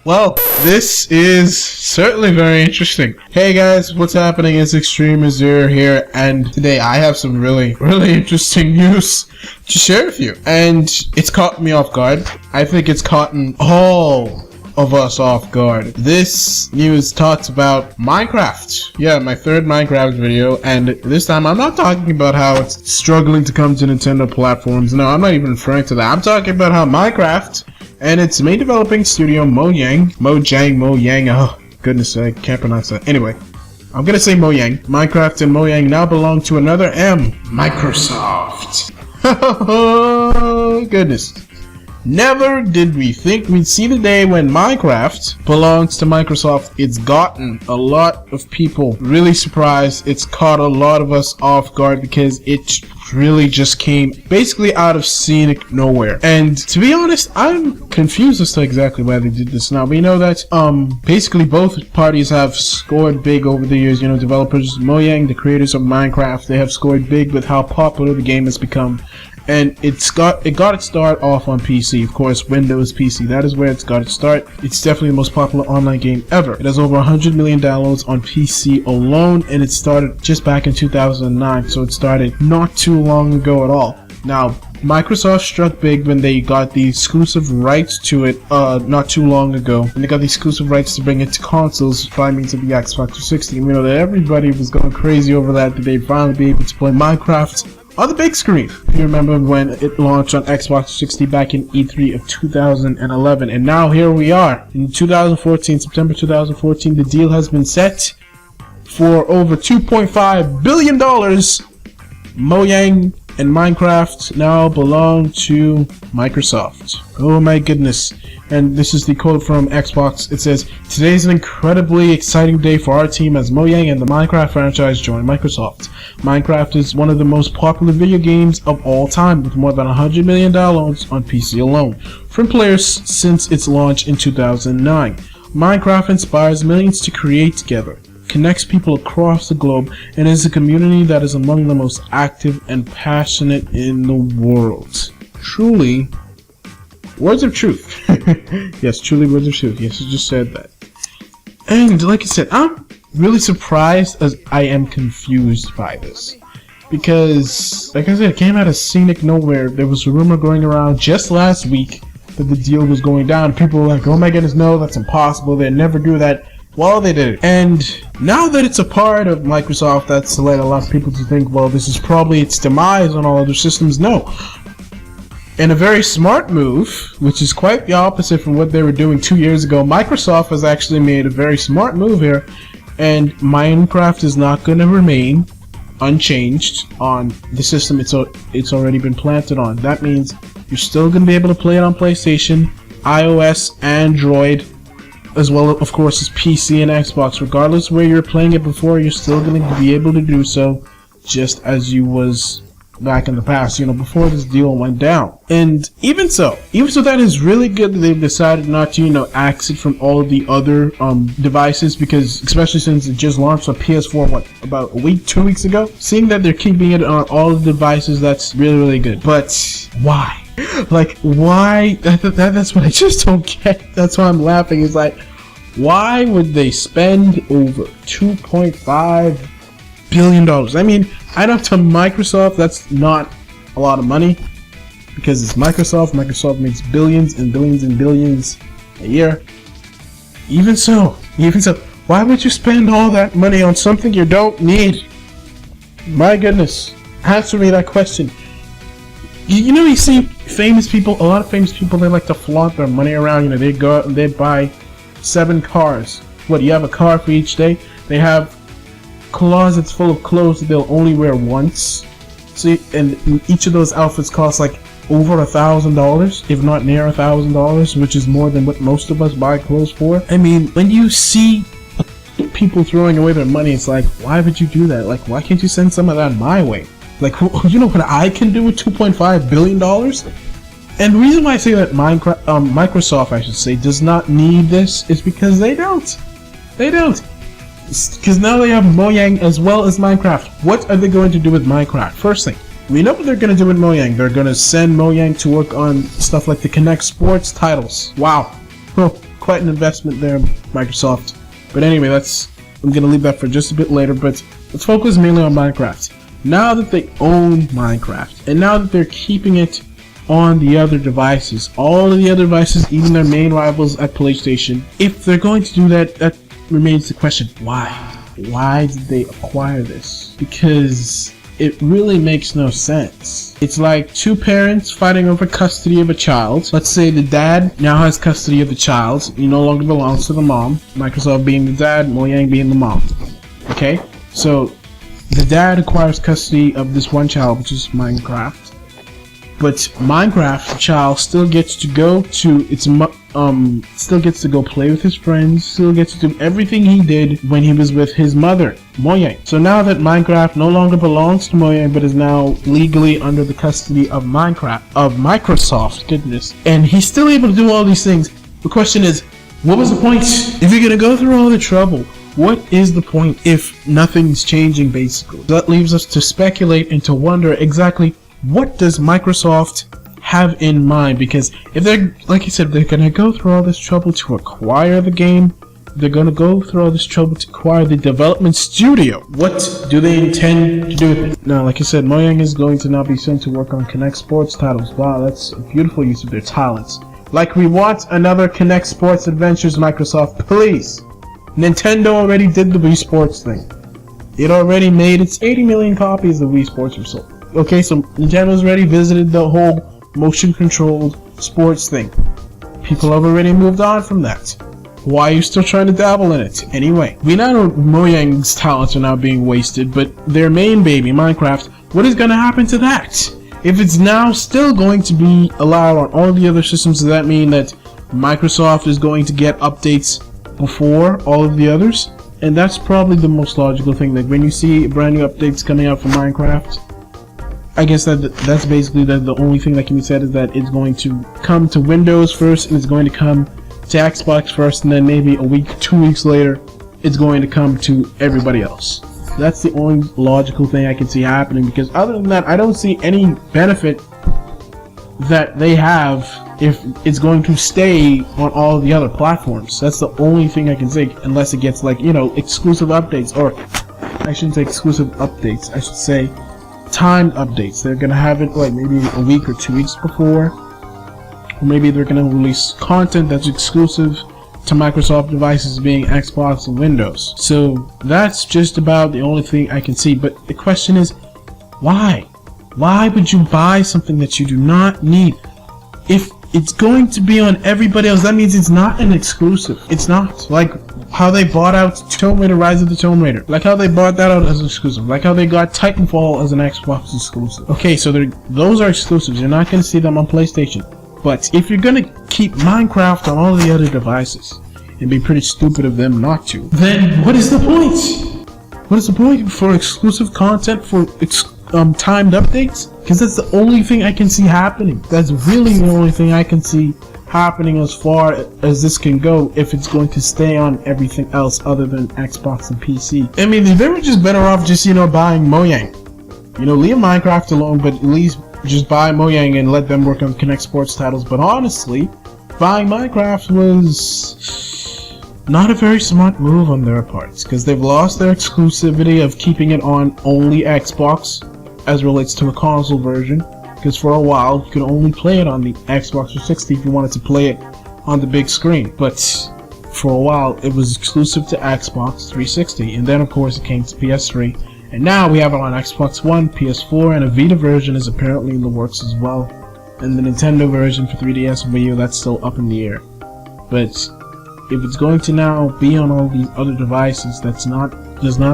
Well, this is certainly very interesting. Hey guys, what's happening? It's Extreme Azure here, and today I have some really interesting news to share with you. And it's caught me off guard. I think it's caught all of us off guard. This news talks about Minecraft. Yeah, my third Minecraft video, and this time I'm not talking about how it's struggling to come to Nintendo platforms. No, I'm not even referring to that. I'm talking about how Minecraft and its main developing studio, Mojang, oh goodness, I can't pronounce that. Anyway, I'm gonna say Mojang. Minecraft and Mojang now belong to another M, Microsoft. Oh goodness. Never did we think we'd see the day when Minecraft belongs to Microsoft. It's gotten a lot of people really surprised. It's caught a lot of us off guard because it really just came basically out of scenic nowhere. And to be honest, I'm confused as to exactly why they did this now. We know that basically both parties have scored big over the years. You know, developers, Mojang, the creators of Minecraft, they have scored big with how popular the game has become. And it got its start off on PC, of course, Windows PC. That is where it's got its start. It's definitely the most popular online game ever. It has over 100 million downloads on PC alone, and it started just back in 2009, so it started not too long ago at all. Now, Microsoft struck big when they got the exclusive rights to it not too long ago, and they got the exclusive rights to bring it to consoles by means of the Xbox 360. And we know that everybody was going crazy over that they'd finally be able to play Minecraft on the big screen. You remember when it launched on Xbox 360 back in E3 of 2011, and now here we are in 2014, September 2014. The deal has been set for over $2.5 billion. Mojang and Minecraft now belong to Microsoft. Oh my goodness. And this is the quote from Xbox. It says, "Today is an incredibly exciting day for our team as Mojang and the Minecraft franchise join Microsoft. Minecraft is one of the most popular video games of all time, with more than 100 million downloads on PC alone from players since its launch in 2009. Minecraft inspires millions to create together, connects people across the globe, and is a community that is among the most active and passionate in the world." Truly, words of truth. Yes, truly words of truth. Yes, I just said that. And like I said, I'm really surprised as I am confused by this. Because, like I said, it came out of scenic nowhere. There was a rumor going around just last week that the deal was going down. People were like, oh my goodness, no, that's impossible. They'd never do that. Well, they did it. And now that it's a part of Microsoft, that's led a lot of people to think, well, this is probably its demise on all other systems. No. In a very smart move, which is quite the opposite from what they were doing 2 years ago, Microsoft has actually made a very smart move here, and Minecraft is not going to remain unchanged on the system it's already been planted on. That means you're still going to be able to play it on PlayStation, iOS, Android, as well, of course, as PC and Xbox. Regardless of where you're playing it before, you're still going to be able to do so just as you was back in the past, you know, before this deal went down. And even so that is really good that they've decided not to, you know, axe it from all of the other devices, because especially since it just launched on PS4 about a week, 2 weeks ago. Seeing that they're keeping it on all of the devices, that's really good. But why? Like, why? That's what I just don't get. That's why I'm laughing. It's like, why would they spend over $2.5 billion? I mean, I know to Microsoft that's not a lot of money, because it's Microsoft. Microsoft makes billions and billions and billions a year. Even so, why would you spend all that money on something you don't need? My goodness, answer me that question. You know, you see famous people, a lot of famous people, they like to flaunt their money around. You know, they go out and they buy 7 cars. What, you have a car for each day? They have closets full of clothes that they'll only wear once. See, and each of those outfits cost like over $1,000, if not near $1,000, which is more than what most of us buy clothes for. I mean, when you see people throwing away their money, it's like, why would you do that? Like, why can't you send some of that my way? Like, you know what I can do with $2.5 billion? And the reason why I say that Microsoft, I should say, does not need this is because they don't. They don't. Because now they have Mojang as well as Minecraft. What are they going to do with Minecraft? First thing, we know what they're going to do with Mojang. They're going to send Mojang to work on stuff like the Connect Sports titles. Wow. quite an investment there, Microsoft. But anyway, I'm gonna leave that for just a bit later, but let's focus mainly on Minecraft. Now that they own Minecraft, and now that they're keeping it on the other devices, all of the other devices, even their main rivals at PlayStation, if they're going to do that, that remains the question, why? Why did they acquire this? Because it really makes no sense. It's like two parents fighting over custody of a child. Let's say the dad now has custody of the child. He no longer belongs to the mom. Microsoft being the dad, Mojang being the mom. Okay? So the dad acquires custody of this one child, which is Minecraft. But Minecraft, the child, still gets to go to still gets to go play with his friends, still gets to do everything he did when he was with his mother, Mojang. So now that Minecraft no longer belongs to Mojang, but is now legally under the custody of Microsoft, goodness, and he's still able to do all these things, the question is, what was the point? If you're gonna go through all the trouble, what is the point if nothing's changing, basically? That leaves us to speculate and to wonder exactly what does Microsoft have in mind, because if they're, like I said, they're gonna go through all this trouble to acquire the game, they're gonna go through all this trouble to acquire the development studio. What do they intend to do with it? Now, like I said, Mojang is going to now be sent to work on Kinect Sports titles. Wow, that's a beautiful use of their talents. Like, we want another Kinect Sports Adventures, Microsoft, please. Nintendo already did the Wii Sports thing. It already made its 80 million copies of Wii Sports were sold. Okay, so Nintendo's already visited the whole motion-controlled sports thing. People have already moved on from that. Why are you still trying to dabble in it? Anyway, we now know Mojang's talents are now being wasted, but their main baby, Minecraft, what is going to happen to that? If it's now still going to be allowed on all the other systems, does that mean that Microsoft is going to get updates before all of the others? And that's probably the most logical thing. Like, when you see brand new updates coming out for Minecraft, I guess that's basically the only thing that can be said, is that it's going to come to Windows first, and it's going to come to Xbox first, and then maybe a week, 2 weeks later, it's going to come to everybody else. That's the only logical thing I can see happening, because other than that, I don't see any benefit that they have if it's going to stay on all the other platforms. That's the only thing I can say, unless it gets, like, you know, exclusive updates, or I shouldn't say exclusive updates, I should say timed updates. They're gonna have it like maybe a week or 2 weeks before, or maybe they're gonna release content that's exclusive to Microsoft devices, being Xbox and Windows. So that's just about the only thing I can see. But the question is, why? Why would you buy something that you do not need? If it's going to be on everybody else, that means it's not an exclusive. It's not. Like how they bought out Tomb Raider Rise of the Tomb Raider. Like how they bought that out as an exclusive. Like how they got Titanfall as an Xbox exclusive. Okay, so those are exclusives. You're not going to see them on PlayStation. But if you're going to keep Minecraft on all the other devices, it'd be pretty stupid of them not to, then what is the point? What is the point for exclusive content, for timed updates? Because that's the only thing I can see happening. That's really the only thing I can see happening as far as this can go, if it's going to stay on everything else other than Xbox and PC. I mean, they were just better off just, buying Mojang. Leave Minecraft alone, but at least just buy Mojang and let them work on Kinect Sports titles. But honestly, buying Minecraft was not a very smart move on their parts, because they've lost their exclusivity of keeping it on only Xbox as relates to a console version, because for a while you could only play it on the Xbox 360 if you wanted to play it on the big screen. But for a while it was exclusive to Xbox 360, and then of course it came to PS3, and now we have it on Xbox One, PS4, and a Vita version is apparently in the works as well, and the Nintendo version for 3DS and Wii U, that's still up in the air. But if it's going to now be on all these other devices does not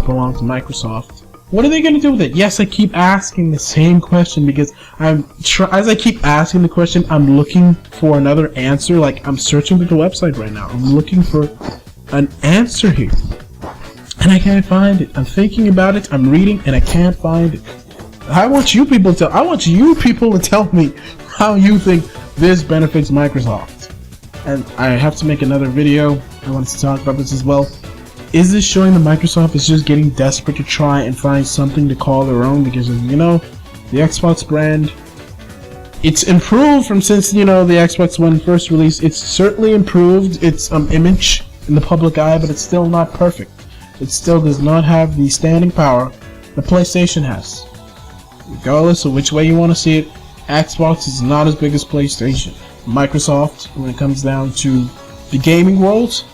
belong to Microsoft, what are they going to do with it? Yes, I keep asking the same question, because as I keep asking the question, I'm looking for another answer. Like, I'm searching through the website right now. I'm looking for an answer here, and I can't find it. I'm thinking about it, I'm reading, and I can't find it. I want you people to tell me how you think this benefits Microsoft. And I have to make another video. I wanted to talk about this as well. Is this showing that Microsoft is just getting desperate to try and find something to call their own? Because, the Xbox brand it's improved from since, you know, the Xbox One first release. It's certainly improved its image in the public eye, but it's still not perfect. It still does not have the standing power the PlayStation has. Regardless of which way you want to see it, Xbox is not as big as PlayStation. Microsoft, when it comes down to the gaming world,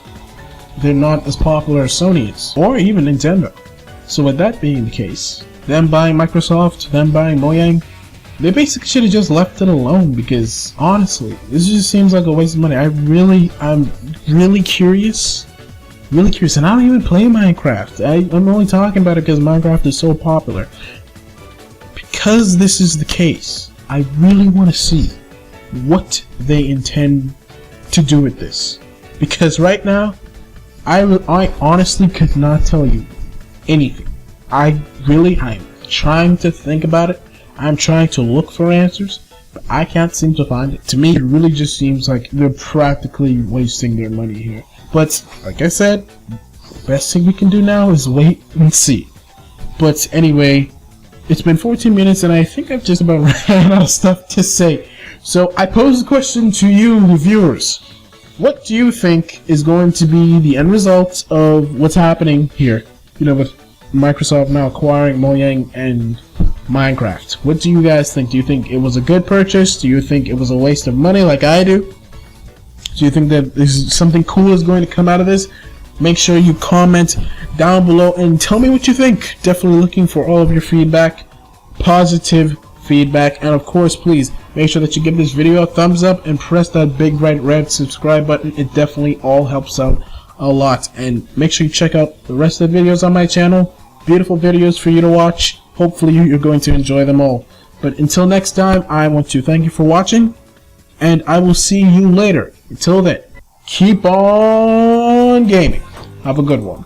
they're not as popular as Sony is, or even Nintendo. So with that being the case, them buying Microsoft, them buying Mojang, they basically should have just left it alone, because honestly, this just seems like a waste of money. I'm really curious, and I don't even play Minecraft. I'm only talking about it because Minecraft is so popular. Because this is the case, I really want to see what they intend to do with this. Because right now, I honestly could not tell you anything. I'm trying to think about it. I'm trying to look for answers, but I can't seem to find it. To me, it really just seems like they're practically wasting their money here. But, like I said, the best thing we can do now is wait and see. But anyway, it's been 14 minutes and I think I've just about ran out of stuff to say. So I pose a question to you, the viewers. What do you think is going to be the end result of what's happening here? You know, with Microsoft now acquiring Mojang and Minecraft. What do you guys think? Do you think it was a good purchase? Do you think it was a waste of money like I do? Do you think that something cool is going to come out of this? Make sure you comment down below and tell me what you think. Definitely looking for all of your feedback, positive feedback, and of course, please make sure that you give this video a thumbs up and press that big bright red subscribe button. It definitely all helps out a lot. And make sure you check out the rest of the videos on my channel. Beautiful videos for you to watch. Hopefully you're going to enjoy them all. But until next time, I want to thank you for watching, and I will see you later. Until then, keep on gaming. Have a good one.